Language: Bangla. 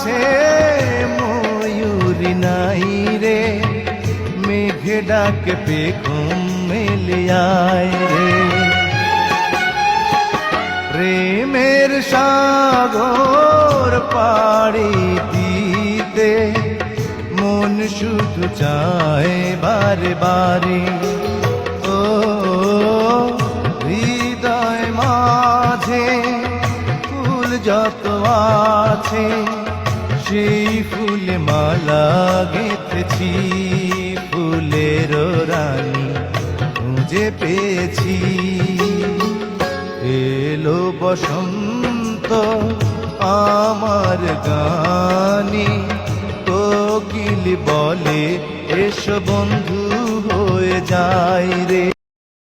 কাছে ময়ূরী নাই রে, মেঘে ডাকে পেখম মেলে আয় রে। প্রেমের সাগর পাড়ি দিতে মন শুধু চায় বারে বারে। ও হৃদয় মাঝে ফুল যত আছে, সেই ফুলে মালা গেঁথেছি, ফুলের রানী খুঁজে পেয়েছি। এলো বসন্ত আমার গানে, কোকিল বলে এসো বন্ধু হয়ে যায় রে।